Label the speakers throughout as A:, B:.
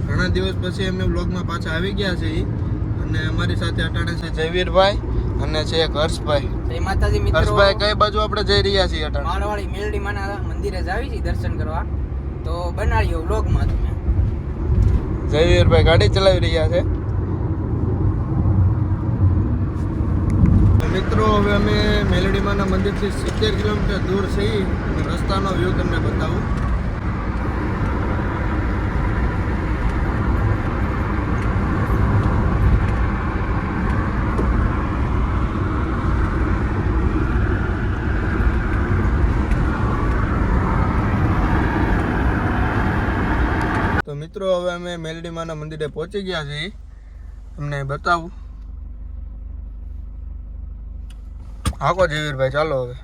A: ઘણા દિવસ પછી અમે વ્લોગમાં પાછા આવી ગયા છીએ અને અમારી સાથે અટાણે છે જયવીરભાઈ અને છે એક હર્ષભાઈ.
B: જય માતાજી મિત્રો.
A: હર્ષભાઈ કઈ બાજુ આપણે જઈ રહ્યા છીએ અટાણે?
B: માળવાડી મેલડી માના મંદિરે જાવી છીએ દર્શન કરવા. તો બનાવ્યો વ્લોગમાં તમે.
A: જયવીરભાઈ ગાડી ચલાવી રહ્યા છે. મિત્રો હવે અમે મેલડીમાના મંદિરથી 70 કિલોમીટર દૂર છીએ અને રસ્તાનો વ્યૂ તમને બતાવું. તો મિત્રો હવે અમે મેલડીમાના મંદિરે પહોંચી ગયા છીએ. તમને બતાવું. હાકો જયવીરભાઈ ચાલો હવે.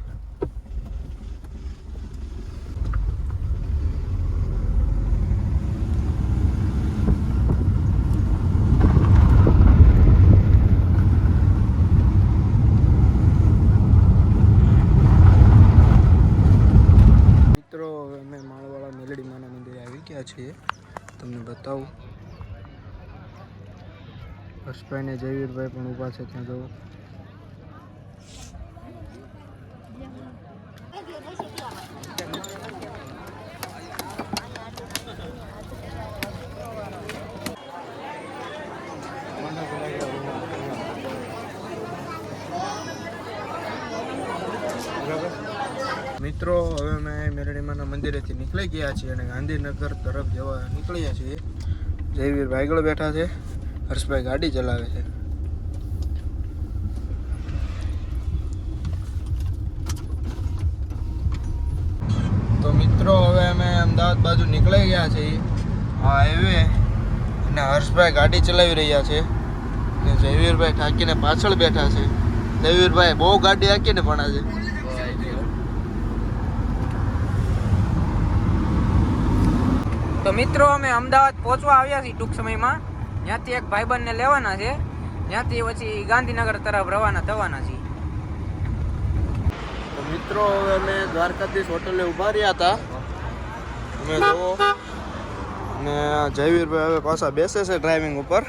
A: મિત્રો હવે અમે માળવાળા મેલડીમાના મંદિરે આવી ગયા છીએ. તમને બતાવું. હર્ષભાઈ ને જયવીરભાઈ પણ ઊભા છે ત્યાં જવું. મિત્રો હવે અમે મેલડીમાના મંદિરેથી નીકળી ગયા છીએ અને ગાંધીનગર તરફ જવા નીકળ્યા છીએ. જયવીરભાઈ આગળ બેઠા છે, હર્ષભાઈ ગાડી ચલાવે છે. તો મિત્રો હવે અમે અમદાવાદ બાજુ નીકળી ગયા છીએ. આ હાઈવે અને હર્ષભાઈ ગાડી ચલાવી રહ્યા છે અને જયવીરભાઈ ઠાકીને પાછળ બેઠા છે. જયવીરભાઈ બહુ ગાડી હાકીને ભણા છે.
B: તો મિત્રો અમે અમદાવાદ પહોંચવા આવ્યા છીએ ટૂંક સમયમાં. ત્યાંથી એક ભાઈબંધને લેવાના છે, ત્યાંથી પછી ગાંધીનગર તરફ રવાના થવાના છીએ.
A: તો મિત્રો હવે અમે દ્વારકાધીશ હોટલે ઊભા રહ્યા હતા. અમે તો અને જયવીરભાઈ હવે પાછા બેસે છે ડ્રાઇવિંગ ઉપર.